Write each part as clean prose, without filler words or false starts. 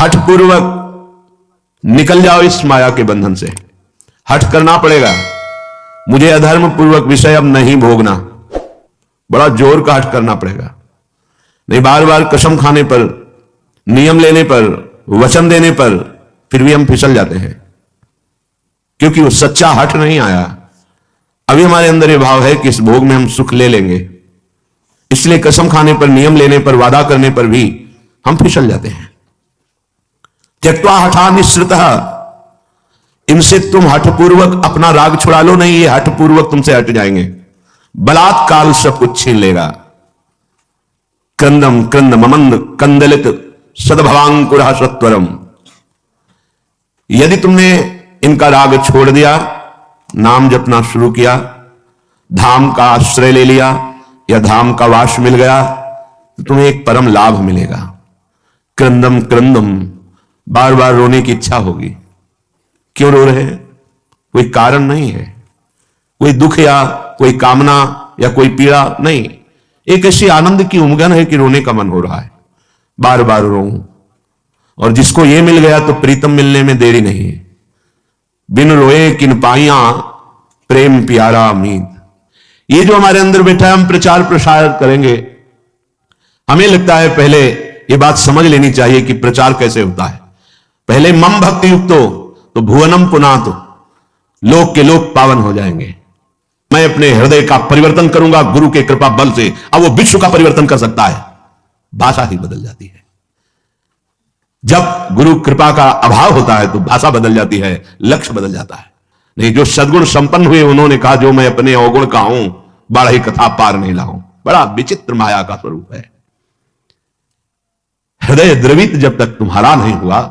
हठ पूर्वक निकल जाओ इस माया के बंधन से। हठ करना पड़ेगा, मुझे अधर्म पूर्वक विषय अब नहीं भोगना, बड़ा जोर का हठ करना पड़ेगा। नहीं बार बार कसम खाने पर, नियम लेने पर, वचन देने पर फिर भी हम फिसल जाते हैं, क्योंकि वो सच्चा हठ नहीं आया। अभी हमारे अंदर ये भाव है कि इस भोग में हम सुख ले लेंगे, इसलिए कसम खाने पर, नियम लेने पर, वादा करने पर भी हम फिसल जाते हैं। त्यक्त्वा हठा निःसृतः, इनसे तुम हठपूर्वक अपना राग छुड़ा लो नहीं, ये हठपूर्वक तुमसे हट जाएंगे। बलात्काल सब कुछ छीन लेगा। क्रंदम क्रंद ममंद कंदलित सद्भवांकुरः सत्वरम। यदि तुमने इनका राग छोड़ दिया, नाम जपना शुरू किया, धाम का आश्रय ले लिया या धाम का वास मिल गया, तो तुम्हें एक परम लाभ मिलेगा। क्रंदम क्रंदम, बार बार रोने की इच्छा होगी। क्यों रो रहे हैं? कोई कारण नहीं है, कोई दुख या कोई कामना या कोई पीड़ा नहीं, एक ऐसी आनंद की उमगन है कि रोने का मन हो रहा है, बार बार रो। और जिसको ये मिल गया तो प्रीतम मिलने में देरी नहीं है। बिन रोए किन पाइया प्रेम प्यारा मीत। ये जो हमारे अंदर बैठा है, हम प्रचार प्रसार करेंगे, हमें लगता है पहले ये बात समझ लेनी चाहिए कि प्रचार कैसे होता है। पहले मम भक्ति युक्तो तो भुवनम पुनातो, लोक के लोक पावन हो जाएंगे। मैं अपने हृदय का परिवर्तन करूंगा गुरु के कृपा बल से। अब वो विश्व का परिवर्तन कर सकता है, भाषा ही बदल जाती है। जब गुरु कृपा का अभाव होता है तो भाषा बदल जाती है, लक्ष्य बदल जाता है। नहीं, जो सद्गुण संपन्न हुए उन्होंने कहा, जो मैं अपने अवगुण का हूं बाढ़ी कथा पार नहीं लाऊं। बड़ा विचित्र माया का स्वरूप है। हृदय द्रवित जब तक तुम्हारा नहीं हुआ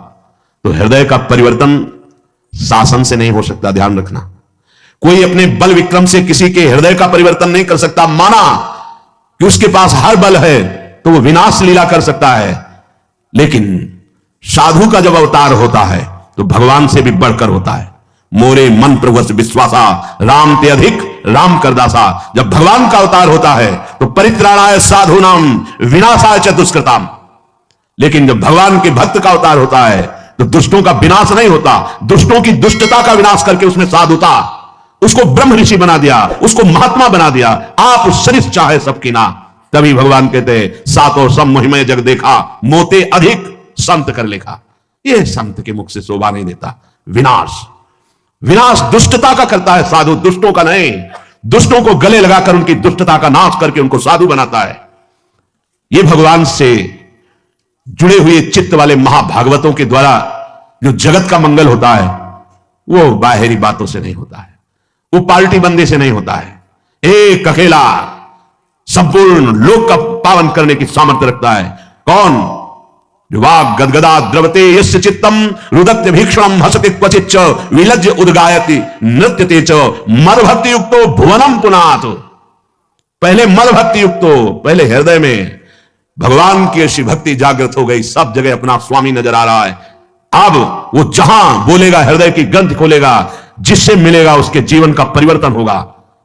तो हृदय का परिवर्तन शासन से नहीं हो सकता। ध्यान रखना, कोई अपने बल विक्रम से किसी के हृदय का परिवर्तन नहीं कर सकता। माना कि उसके पास हर बल है तो वो विनाश लीला कर सकता है, लेकिन साधु का जब अवतार होता है तो भगवान से भी बढ़कर होता है। मोरे मन प्रवश विश्वासा राम ते अधिक राम करदासा। जब भगवान का अवतार होता है तो परित्राणाय साधूनाम विनाशाय च दुष्कृताम। लेकिन जब भगवान के भक्त का अवतार होता है तो दुष्टों का विनाश नहीं होता, दुष्टों की दुष्टता का विनाश करके उसमें साधुता, उसको ब्रह्म ऋषि बना दिया, उसको महात्मा बना दिया। आप सरिस चाहे सबकी ना। तभी भगवान कहते हैं, सातों सम महिमय जग देखा, मोते अधिक संत कर लेखा। यह संत के मुख से शोभा नहीं देता। विनाश, विनाश दुष्टता का करता है साधु, दुष्टों का नहीं। दुष्टों को गले लगाकर उनकी दुष्टता का नाश करके उनको साधु बनाता है। ये भगवान से जुड़े हुए चित्त वाले महाभागवतों के द्वारा जो जगत का मंगल होता है वो बाहरी बातों से नहीं होता है, वो पार्टी बंदी से नहीं होता है। एक अकेला संपूर्ण लोक का पावन करने की सामर्थ्य रखता है। कौन? जो वाग गदगदा द्रवते यस्य चित्तम रुदत्य भीक्षणम हसति क्वचिच्च विलज्ज उद्गायति नृत्यते च मद भक्ति युक्तो भुवनम पुनात। पहले मद भक्ति युक्तो, पहले हृदय में भगवान की ऐसी भक्ति जागृत हो गई, सब जगह अपना स्वामी नजर आ रहा है। अब वो जहां बोलेगा हृदय की ग्रंथि खोलेगा, जिससे मिलेगा उसके जीवन का परिवर्तन होगा,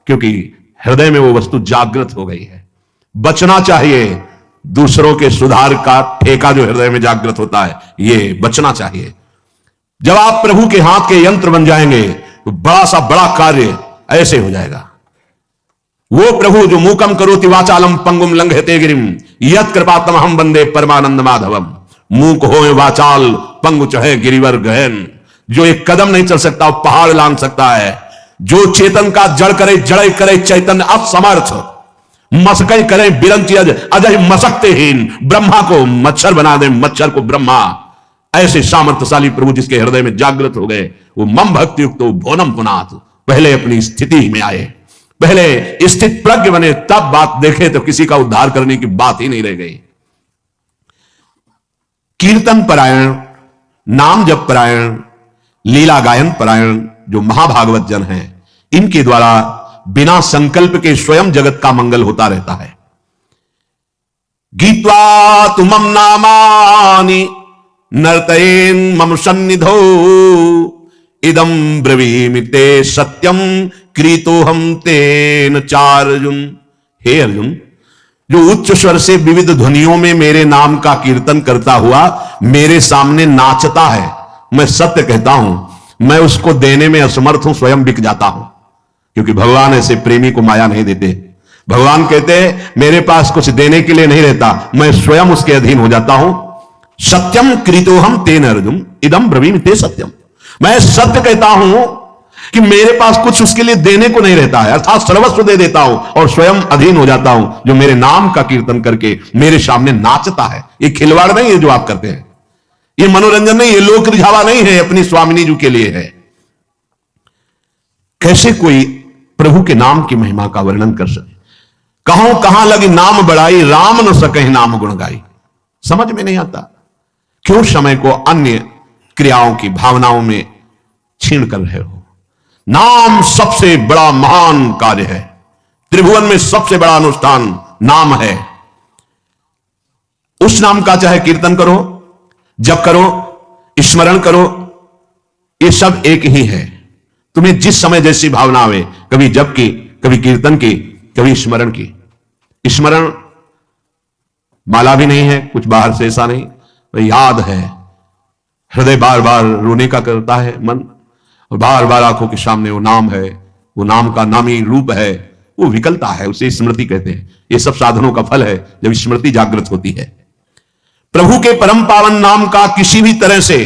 क्योंकि हृदय में वो वस्तु जागृत हो गई है। बचना चाहिए दूसरों के सुधार का ठेका जो हृदय में जागृत होता है, ये बचना चाहिए। जब आप प्रभु के हाथ के यंत्र बन जाएंगे तो बड़ा सा बड़ा कार्य ऐसे हो जाएगा। वो प्रभु जो मूकम करोति वाचालम पंगुम लंघयते गिरिम यत् कृपातमहं वंदे परमानंद माधवम। मूक होए वाचाल पंगु चहे गिरिवर गहन। जो एक कदम नहीं चल सकता वो पहाड़ लांघ सकता है। जो चेतन का जड़ करे जड़े करे चैतन्य असमर्थ। मसकई करे बिरंची अजय मसकतेहीन। ब्रह्मा को मच्छर बना दे, मच्छर को ब्रह्मा। ऐसे सामर्थ्यशाली प्रभु जिसके हृदय में जागृत हो गए, वो मम भक्ति युक्त भोनम पुनाथ। पहले अपनी स्थिति में आए, पहले स्थित प्रज्ञ बने, तब बात देखे तो किसी का उद्धार करने की बात ही नहीं रह गई। कीर्तन परायण, नाम जप परायण, लीला गायन परायण जो महाभागवत जन हैं, इनके द्वारा बिना संकल्प के स्वयं जगत का मंगल होता रहता है। गीत्वा तुमम नामानि नर्तयेन मम सन्निधौ इदम ब्रवीमि ते सत्यम क्रीतोहम तेन चार्जुन। हे अर्जुन, जो उच्च स्वर से विविध ध्वनियों में मेरे नाम का कीर्तन करता हुआ मेरे सामने नाचता है, मैं सत्य कहता हूं मैं उसको देने में असमर्थ हूं, स्वयं बिक जाता हूं। क्योंकि भगवान ऐसे प्रेमी को माया नहीं देते। भगवान कहते हैं मेरे पास कुछ देने के लिए नहीं रहता, मैं स्वयं उसके अधीन हो जाता हूं। सत्यम कृतोहम तेन अर्जुन इदम ब्रवीमि ते सत्यम। मैं सत्य कहता हूं कि मेरे पास कुछ उसके लिए देने को नहीं रहता है, अर्थात सर्वस्व दे देता हूं और स्वयं अधीन हो जाता हूं। जो मेरे नाम का कीर्तन करके मेरे सामने नाचता है, ये खिलवाड़ नहीं है जो आप करते हैं, ये मनोरंजन नहीं, ये लोक रिझावा नहीं है, अपनी स्वामिनी जी के लिए है। कैसे कोई प्रभु के नाम की महिमा का वर्णन कर सके? कहां लगी नाम बढ़ाई, राम न सके नाम गुण गाई। समझ में नहीं आता। क्यों समय को अन्य क्रियाओं की भावनाओं में छीन कर रहे हो? नाम सबसे बड़ा महान कार्य है। त्रिभुवन में सबसे बड़ा अनुष्ठान नाम है। उस नाम का चाहे कीर्तन करो, जप करो, स्मरण करो, ये सब एक ही है। तुम्हें जिस समय जैसी भावना आवे, कभी जप की, कभी कीर्तन की, कभी स्मरण की। स्मरण माला भी नहीं है, कुछ बाहर से ऐसा नहीं, याद है। हृदय बार बार रोने का करता है मन, और बार बार आंखों के सामने वो नाम है, वो नाम का नामी रूप है, वो विकलता है, उसे स्मृति कहते हैं। ये सब साधनों का फल है जब स्मृति जागृत होती है। प्रभु के परम पावन नाम का किसी भी तरह से,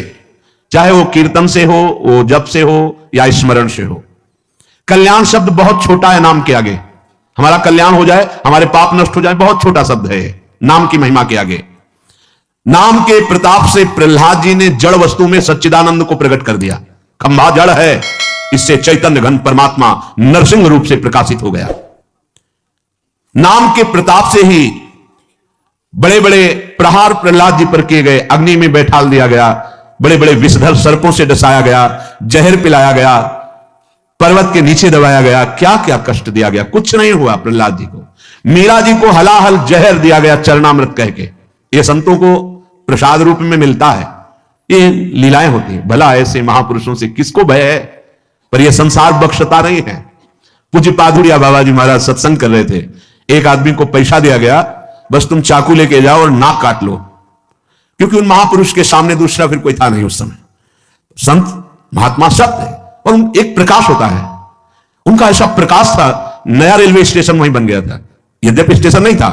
चाहे वो कीर्तन से हो, वो जप से हो या स्मरण से हो। कल्याण शब्द बहुत छोटा है नाम के आगे। हमारा कल्याण हो जाए, हमारे पाप नष्ट हो जाए, बहुत छोटा शब्द है नाम की महिमा के आगे। नाम के प्रताप से प्रहलाद जी ने जड़ वस्तु में सच्चिदानंद को प्रकट कर दिया। खंभा जड़ है, इससे चैतन्य घन परमात्मा नरसिंह रूप से प्रकाशित हो गया। नाम के प्रताप से ही बड़े बड़े प्रहार प्रहलाद जी पर किए गए, अग्नि में बैठाल दिया गया, बड़े बड़े विषधर सर्पों से डसाया गया, जहर पिलाया गया, पर्वत के नीचे दबाया गया, क्या क्या कष्ट दिया गया, कुछ नहीं हुआ प्रहलाद जी को। मीरा जी को हलाहल जहर दिया गया चरणामृत कह के। ये संतों को प्रसाद रूप में मिलता है, ये लीलाएं होती हैं। भला ऐसे महापुरुषों से किसको भय है? पर यह संसार बख्शता नहीं है। पूज्य पादुरिया बाबा जी महाराज सत्संग कर रहे थे, एक आदमी को पैसा दिया गया, बस तुम चाकू लेके जाओ और नाक काट लो, क्योंकि उन महापुरुष के सामने दूसरा फिर कोई था नहीं उस समय। संत महात्मा सत्य है, और एक प्रकाश होता है, उनका ऐसा प्रकाश था, नया रेलवे स्टेशन वहीं बन गया था। यद्यपि स्टेशन नहीं था,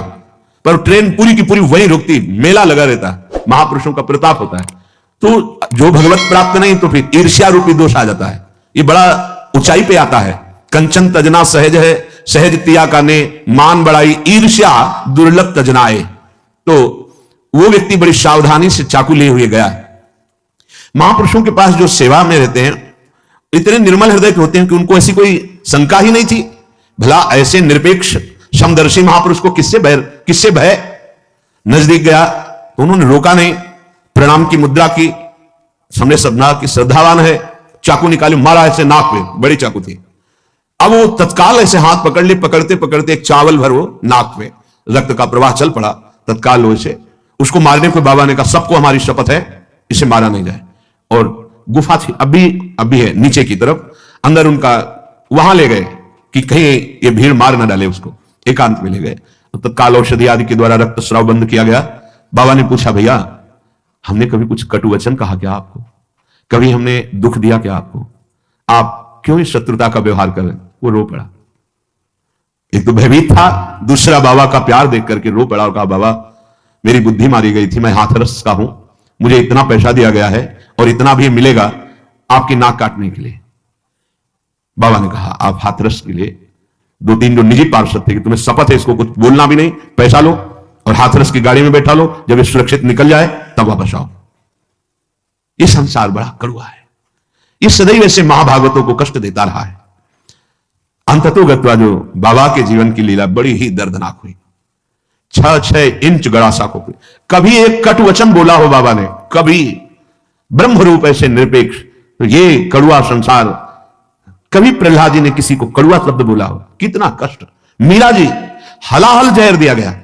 पर ट्रेन पूरी की पूरी वहीं रुकती, मेला लगा रहता। महापुरुषों का प्रताप होता है। तो जो भगवत प्राप्त नहीं तो फिर ईर्ष्या रूपी दोष आ जाता है। ये बड़ा ऊंचाई पे आता है। कंचन तजना सहज है, सहज तिया का ने मान बढ़ाई, ईर्ष्या दुर्लभ तजनाए। तो वो व्यक्ति बड़ी सावधानी से चाकू लिए हुए गया। महापुरुषों के पास जो सेवा में रहते हैं इतने निर्मल हृदय के होते हैं कि उनको ऐसी कोई शंका ही नहीं थी। भला ऐसे निरपेक्ष समदर्शी महापुरुष को किससे भय? नजदीक गया तो उन्होंने रोका नहीं, प्रणाम की मुद्रा की, सामने सदना की श्रद्धावान है, चाकू निकाले, मारा ऐसे नाक पे, बड़ी चाकू थी। अब वो तत्काल ऐसे हाथ पकड़ ले, पकड़ते पकड़ते एक चावल भर वो नाक में, रक्त का प्रवाह चल पड़ा तत्काल वो से। उसको मारने को बाबा ने कहा सबको हमारी शपथ है इसे मारा नहीं जाए। और गुफा थी, अभी है नीचे की तरफ, अंदर उनका वहां ले गए कि कहीं ये भीड़ मार ना डाले उसको, एकांत में ले गए। तो तत्काल औषधि आदि के द्वारा रक्त स्राव बंद किया गया। बाबा ने पूछा भैया हमने कभी कुछ कटु वचन कहा क्या आपको? कभी हमने दुख दिया क्या आपको? आप क्यों इस शत्रुता का व्यवहार कर रहे हैं? वो रो पड़ा। एक तो भयभीत था, दूसरा बाबा का प्यार देख करके रो पड़ा और कहा बाबा मेरी बुद्धि मारी गई थी, मैं हाथरस का हूं, मुझे इतना पैसा दिया गया है और इतना भी मिलेगा आपकी नाक काटने के लिए। बाबा ने कहा आप हाथरस के लिए, दो तीन जो निजी पार्षद थे कि तुम्हें शपथ है इसको कुछ बोलना भी नहीं, पैसा लो और हाथरस की गाड़ी में बैठा लो, जब ये सुरक्षित निकल जाए तब वापस आओ। ये संसार बड़ा कड़वा है, ये सदैव ऐसे महाभागवतों को कष्ट देता रहा है। अंततोगत्वा जो बाबा के जीवन की लीला बड़ी ही दर्दनाक हुई। 6-6 इंच गड़ासा को कभी एक कटु वचन बोला हो बाबा ने, कभी ब्रह्म रूप ऐसे निरपेक्ष, तो ये कड़वा संसार, कभी प्रहलाद जी ने किसी को कड़वा शब्द बोला हो? कितना कष्ट। मीरा जी हलाहल जहर दिया गया,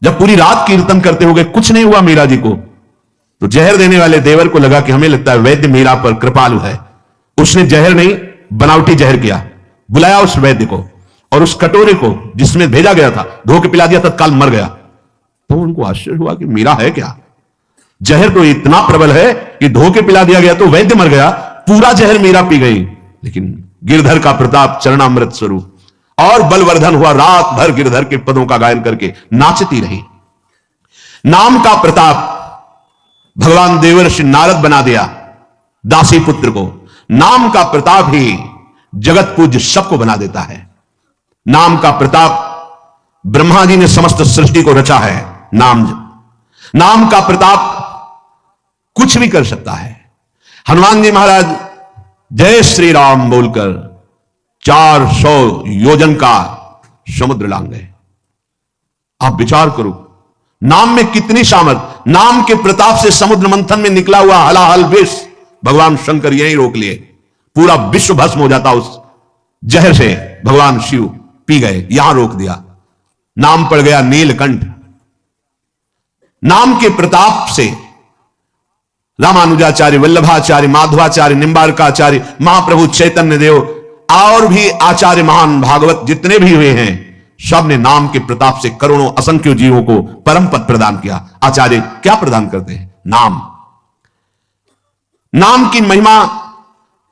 जब पूरी रात कीर्तन करते हो गए कुछ नहीं हुआ मीरा जी को, तो जहर देने वाले देवर को लगा कि हमें लगता है वैद्य मीरा पर कृपालु है, उसने जहर नहीं बनावटी जहर किया, बुलाया उस वैद्य को और उस कटोरे को जिसमें भेजा गया था धो के पिला दिया, तत्काल मर गया। तो उनको आश्चर्य हुआ कि मीरा है क्या, जहर तो इतना प्रबल है कि धो के पिला दिया गया तो वैद्य मर गया, पूरा जहर मीरा पी गई। लेकिन गिरधर का प्रताप चरणामृत स्वरूप और बलवर्धन हुआ, रात भर गिरधर के पदों का गायन करके नाचती रही। नाम का प्रताप भगवान देवर्षि नारद बना दिया दासी पुत्र को। नाम का प्रताप ही जगत पूज्य सबको बना देता है। नाम का प्रताप ब्रह्मा जी ने समस्त सृष्टि को रचा है। नाम का प्रताप कुछ भी कर सकता है। हनुमान जी महाराज जय श्री राम बोलकर 400 योजन का समुद्र लांग गए। आप विचार करो, नाम में कितनी सामर्थ। नाम के प्रताप से समुद्र मंथन में निकला हुआ हलाहल विष भगवान शंकर यहीं रोक लिए, पूरा विश्व भस्म हो जाता उस जहर से। भगवान शिव पी गए, यहां रोक दिया, नाम पड़ गया नीलकंठ। नाम के प्रताप से रामानुजाचार्य, वल्लभाचार्य, माधवाचार्य, निम्बारकाचार्य, महाप्रभु चैतन्य देव और भी आचार्य महान भागवत जितने भी हुए हैं, सब ने नाम के प्रताप से करोड़ों असंख्य जीवों को परम पद प्रदान किया। आचार्य क्या प्रदान करते हैं? नाम। नाम की महिमा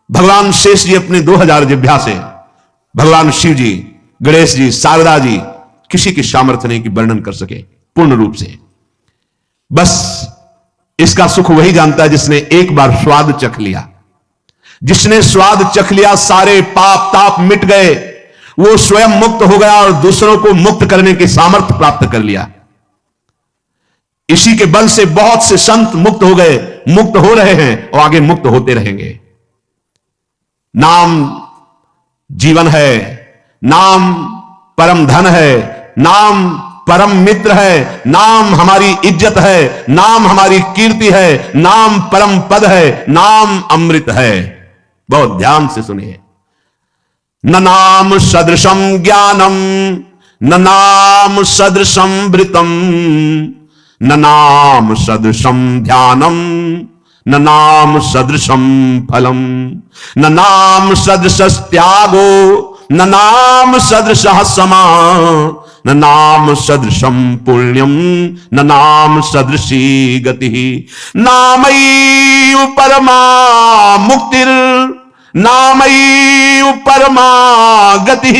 भगवान शेष जी अपने 2000 जिह्वा से, भगवान शिव जी, गणेश जी, शारदा जी, किसी की सामर्थ्य नहीं कि वर्णन कर सके पूर्ण रूप से। बस इसका सुख वही जानता है जिसने एक बार स्वाद चख लिया। जिसने स्वाद चख लिया, सारे पाप ताप मिट गए, वो स्वयं मुक्त हो गया और दूसरों को मुक्त करने की सामर्थ्य प्राप्त कर लिया। इसी के बल से बहुत से संत मुक्त हो गए, मुक्त हो रहे हैं और आगे मुक्त होते रहेंगे। नाम जीवन है, नाम परम धन है, नाम परम मित्र है, नाम हमारी इज्जत है, नाम हमारी कीर्ति है, नाम परम पद है, नाम अमृत है। बहुत ध्यान से सुनिए। न नाम सदृशम ज्ञानम, न नाम सदृशम वृतम, न नाम सदृशम ध्यानम, न नाम सदृशम फलम, न नाम सदृश त्यागो, न नाम सदृश समा, न नाम सदृशम पुण्यम, न नाम सदृशी गति। नामैव परमा मुक्तिर, नामैव परमा गति,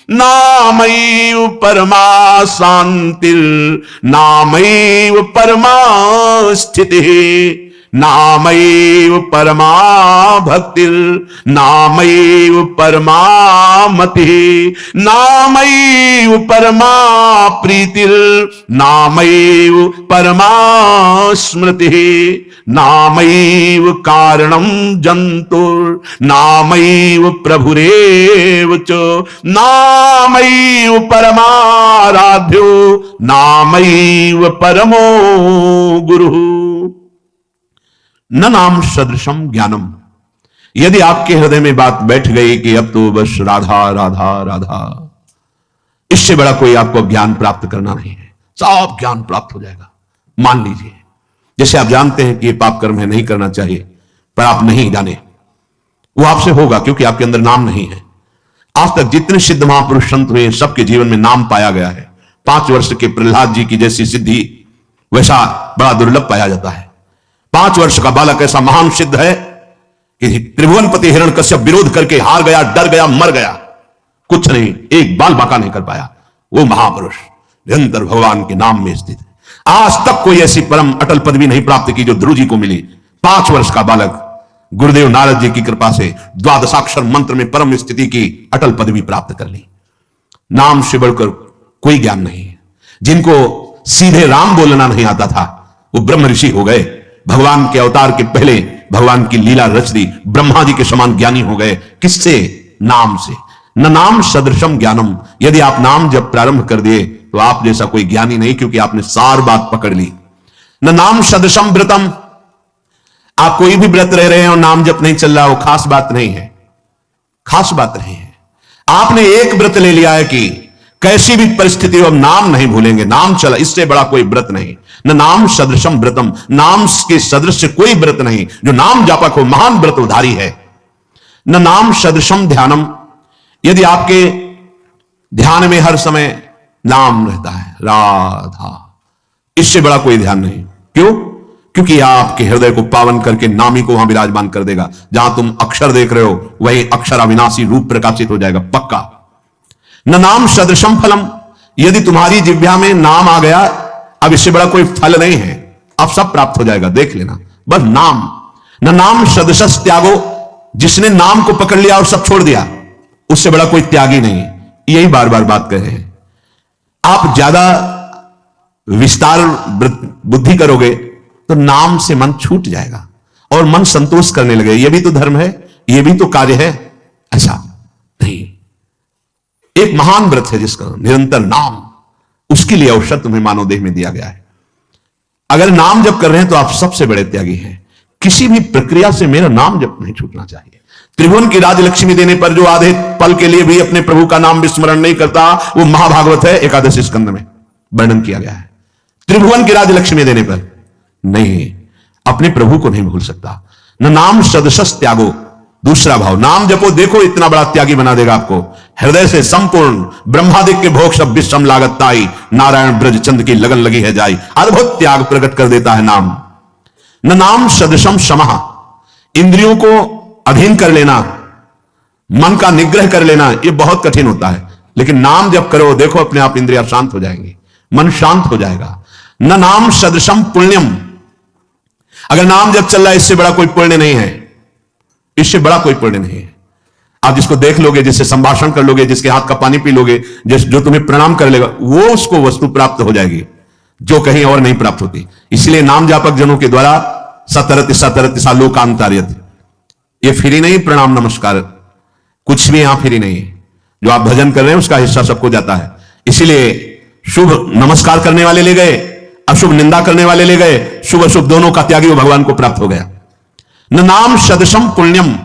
नामैव परमा शांतिर्, नामैव परमा स्थितिः, नामैव परमा भक्तिर्, नामैव परमा मतिः, नामैव परमा प्रीतिर्, नामैव परमा स्मृतिः, नामैव कारणं जन्तुर्, नामैव प्रभुरेव च, नामैव परमाराध्यो, नामैव परमो गुरुः। न नाम सदृशम ज्ञानम। यदि आपके हृदय में बात बैठ गई कि अब तो बस राधा राधा राधा, इससे बड़ा कोई आपको ज्ञान प्राप्त करना नहीं है, सब ज्ञान प्राप्त हो जाएगा। मान लीजिए, जैसे आप जानते हैं कि ये पाप कर्म है, नहीं करना चाहिए, पर आप नहीं जाने, वो आपसे होगा क्योंकि आपके अंदर नाम नहीं है। आज तक जितने सिद्ध महापुरुष संत हुए सबके जीवन में नाम पाया गया है। 5 वर्ष के प्रहलाद जी की जैसी सिद्धि वैसा बड़ा दुर्लभ पाया जाता है। 5 वर्ष का बालक ऐसा महान सिद्ध है कि त्रिभुवनपति हिरण्यकश्यप विरोध करके हार गया, डर गया, मर गया, कुछ नहीं, एक बाल बांका नहीं कर पाया। वो महापुरुष निरंतर भगवान के नाम में स्थित है। आज तक कोई ऐसी परम अटल पदवी नहीं प्राप्त की जो ध्रुव जी को मिली। 5 वर्ष का बालक गुरुदेव नारद जी की कृपा से 12 मंत्र में परम स्थिति की अटल पदवी प्राप्त कर ली। नाम से बढ़कर कोई ज्ञान नहीं है। जिनको सीधे राम बोलना नहीं आता था वो ब्रह्म ऋषि हो गए। भगवान के अवतार के पहले भगवान की लीला रच दी, ब्रह्मा जी के समान ज्ञानी हो गए। किससे? नाम से। न नाम सदृशम ज्ञानम। यदि आप नाम जब प्रारंभ कर दिए तो आप जैसा कोई ज्ञानी नहीं, क्योंकि आपने सार बात पकड़ ली। न नाम सदृशम व्रतम। आप कोई भी व्रत रह रहे हैं और नाम जप नहीं चल रहा, वो खास बात नहीं है, खास बात नहीं है। आपने एक व्रत ले लिया है कि कैसी भी परिस्थिति हो नाम नहीं भूलेंगे, नाम चला, इससे बड़ा कोई व्रत नहीं। न नाम सदृशम व्रतम। नाम के सदृश कोई व्रत नहीं। जो नाम जापक हो महान व्रतधारी है। न नाम सदृशम ध्यानम। यदि आपके ध्यान में हर समय नाम रहता है, राधा। इससे बड़ा कोई ध्यान नहीं। क्यों? क्योंकि आपके हृदय को पावन करके नामी को वहां विराजमान कर देगा। जहां तुम अक्षर देख रहे हो वही अक्षर अविनाशी रूप प्रकाशित हो जाएगा, पक्का। न नाम सदृशम फलम, यदि तुम्हारी जिह्वा में नाम आ गया, अब इससे बड़ा कोई फल नहीं है, अब सब प्राप्त हो जाएगा, देख लेना। बस नाम। न नाम सदृशस त्यागो, जिसने नाम को पकड़ लिया और सब छोड़ दिया, उससे बड़ा कोई त्यागी नहीं। यही बार बार बात कर रहे हैं। आप ज्यादा विस्तार बुद्धि करोगे तो नाम से मन छूट जाएगा और मन संतोष करने लगे, यह भी तो धर्म है, यह भी तो कार्य है। ऐसा नहीं। एक महान व्रत है जिसका निरंतर नाम, उसके लिए अवसर तुम्हें मानव देह में दिया गया है। अगर नाम जप कर रहे हैं तो आप सबसे बड़े त्यागी हैं। किसी भी प्रक्रिया से मेरा नाम जप नहीं छूटना चाहिए। त्रिभुवन की राजलक्ष्मी देने पर जो आधे पल के लिए भी अपने प्रभु का नाम विस्मरण नहीं करता, वो महाभागवत है, एकादश स्कंद में वर्णन किया गया है। त्रिभुवन की राजलक्ष्मी देने पर नहीं, अपने प्रभु को नहीं भूल सकता। न नाम सदसस त्यागो, दूसरा भाव, नाम जपो, देखो इतना बड़ा त्यागी बना देगा आपको। हृदय से संपूर्ण ब्रह्मादिक के भोग सब विश्रम लागत ताई, नारायण ब्रज चंद की लगन लगी है जाई। अद्भुत त्याग प्रकट कर देता है नाम। न नाम सदृशम शमः, इंद्रियों को अधीन कर लेना, मन का निग्रह कर लेना, यह बहुत कठिन होता है। लेकिन नाम जप करो, देखो अपने आप इंद्रियां शांत हो जाएंगी, मन शांत हो जाएगा। न नाम सदृशम पुण्यम, अगर नाम जप चल रहा है, इससे बड़ा कोई पुण्य नहीं है, इससे बड़ा कोई पुण्य नहीं है। आप जिसको देख लोगे, जिससे संभाषण कर लोगे, जिसके हाथ का पानी पी लोगे, जो तुम्हें प्रणाम कर लेगा, वो उसको वस्तु प्राप्त हो जाएगी जो कहीं और नहीं प्राप्त होती। इसलिए नाम जापक जनों के द्वारा सतरति सतरति सा लोकांतर्यत, ये फ्री नहीं प्रणाम नमस्कार, कुछ भी यहां फ्री नहीं है। जो आप भजन कर रहे हैं उसका हिस्सा सबको जाता है। इसीलिए शुभ नमस्कार करने वाले ले गए, अशुभ निंदा करने वाले ले गए, शुभ अशुभ दोनों का त्यागी वो भगवान को प्राप्त हो गया। न नाम सदृशम पुण्यम,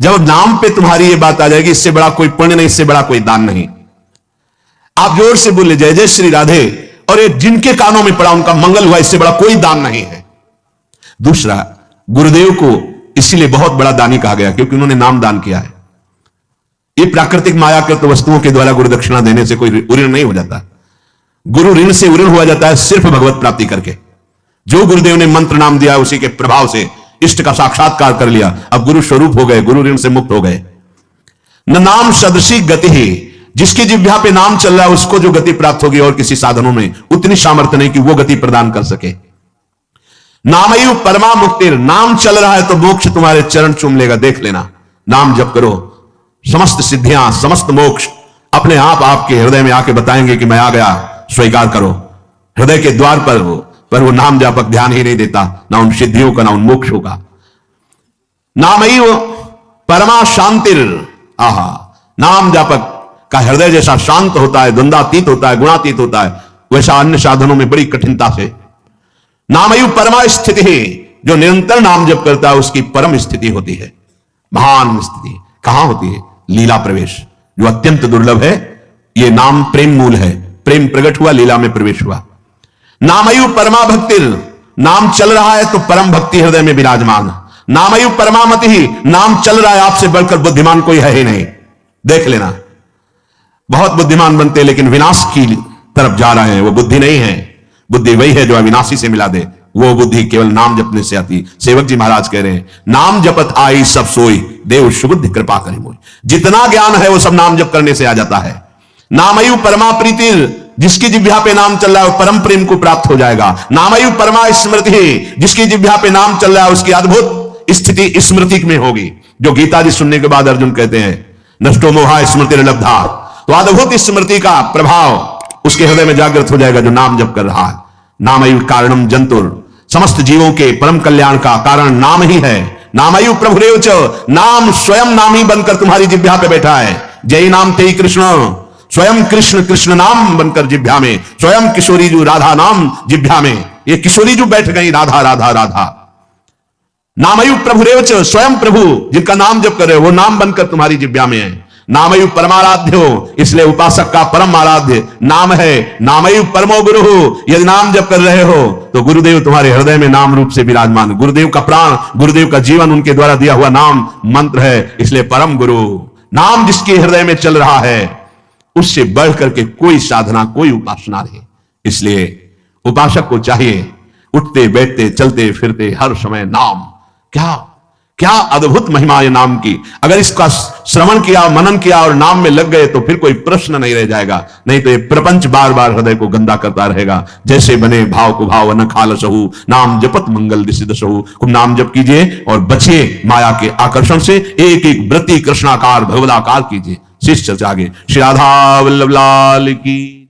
जब नाम पे तुम्हारी ये बात आ जाएगी, इससे बड़ा कोई पुण्य नहीं, इससे बड़ा कोई दान नहीं। आप जोर से बोले जय जय श्री राधे, और ये जिनके कानों में पड़ा उनका मंगल हुआ, इससे बड़ा कोई दान नहीं है। दूसरा, गुरुदेव को इसीलिए बहुत बड़ा दानी कहा गया क्योंकि उन्होंने नाम दान किया है। ये प्राकृतिक मायाकृत वस्तुओं के द्वारा गुरु दक्षिणा देने से कोई ऋण नहीं हो जाता। गुरु ऋण से ऋण हुआ जाता है सिर्फ भगवत प्राप्ति करके। जो गुरुदेव ने मंत्र नाम दिया, उसी के प्रभाव से इष्ट का साक्षात्कार कर लिया, अब गुरु स्वरूप हो गए, गुरु ऋण से मुक्त हो गए। न नाम सदृशी गति ही, जिसकी जिह्वा पे नाम चल रहा है उसको जो गति प्राप्त होगी, और किसी साधनों में उतनी सामर्थ्य नहीं कि वो गति प्रदान कर सके। नामयु परमा मुक्तिर, नाम चल रहा है तो मोक्ष तुम्हारे चरण चूम लेगा, देख लेना। नाम जप करो, समस्त सिद्धियां, समस्त मोक्ष अपने आप आपके हृदय में आके बताएंगे कि मैं आ गया, स्वीकार करो। हृदय के द्वार पर वो नाम जापक ध्यान ही नहीं देता, ना उन सिद्धियों का, ना उन मोक्षों का। नामयु परमा शांतिर, आहा, नाम जापक का हृदय जैसा शांत होता है, द्वंद्वातीत होता है, गुणातीत होता है, वैसा अन्य साधनों में बड़ी कठिनता से। नामयु परमा स्थिति है, जो निरंतर नाम जप करता है उसकी परम स्थिति होती है, महान स्थिति। कहां होती है? लीला प्रवेश, जो अत्यंत दुर्लभ है। यह नाम प्रेम मूल है, प्रेम प्रकट हुआ, लीला में प्रवेश हुआ। नामयु परमा भक्तिर, नाम चल रहा है तो परम भक्ति हृदय में विराजमान। नामयु परमामति ही, नाम चल रहा है, आपसे बढ़कर बुद्धिमान कोई है ही नहीं, देख लेना। बहुत बुद्धिमान बनते लेकिन विनाश की तरफ जा रहे हैं, वो बुद्धि नहीं है। बुद्धि वही है जो अविनाशी से मिला दे, वो बुद्धि केवल नाम जपने से आती। सेवक जी महाराज कह रहे हैं, नाम जपत आई सब सोई, देव सुबुद्धि कृपा करे मोई। जितना ज्ञान है वो सब नाम जप करने से आ जाता है। नामयु परमा प्रीतिर, जिसकी जिह्वा पे नाम चल रहा है परम प्रेम को प्राप्त हो जाएगा। नामयु परमा स्मृति, जिसकी जिह्वा पे नाम चल रहा है उसकी अद्भुत स्थिति स्मृति में होगी। जो गीता जी सुनने के बाद अर्जुन कहते हैं नष्टो मोहा स्मृति लब्धा, तो अद्भुत स्मृति का प्रभाव उसके हृदय में जागृत हो जाएगा जो नाम जप कर रहा है। नामयु कारणम जंतुर, समस्त जीवों के परम कल्याण का कारण नाम ही है। नामयु प्रभुरेव च, नाम स्वयं नाम ही बनकर तुम्हारी जिह्वा पे बैठा है। जय नाम ते कृष्ण, स्वयं कृष्ण कृष्ण नाम बनकर जिह्वा में, स्वयं किशोरी जू राधा नाम जिह्वा में। ये किशोरी जू बैठ गई, राधा राधा राधा। नामयु प्रभुरेव च, स्वयं प्रभु जिनका नाम जप कर रहे हो वो नाम बनकर तुम्हारी जिह्वा में है। नामयु परमाराध्य हो, इसलिए उपासक का परम आराध्य नाम है। नामयु परमो गुरु, यदि नाम जप कर रहे हो तो गुरुदेव तुम्हारे हृदय में नाम रूप से विराजमान। गुरुदेव का प्राण, गुरुदेव का जीवन, उनके द्वारा दिया हुआ नाम मंत्र है, इसलिए परम गुरु। नाम जिसके हृदय में चल रहा है उससे बढ़ करके कोई साधना, कोई उपासना नहीं। इसलिए उपासक को चाहिए उठते बैठते चलते फिरते हर समय नाम। क्या क्या अद्भुत महिमा है नाम की। अगर इसका श्रवण किया, मनन किया और नाम में लग गए तो फिर कोई प्रश्न नहीं रह जाएगा। नहीं तो ये प्रपंच बार बार हृदय को गंदा करता रहेगा। जैसे बने भाव को भाव न खालसहु, नाम जपत मंगल दिसिदसहु। खूब नाम जप कीजिए और बचिए माया के आकर्षण से। एक एक वृत्ति कृष्णाकार भगवदाकार कीजिए। शिष्य जागे। श्री राधा वल्लभ लाल की।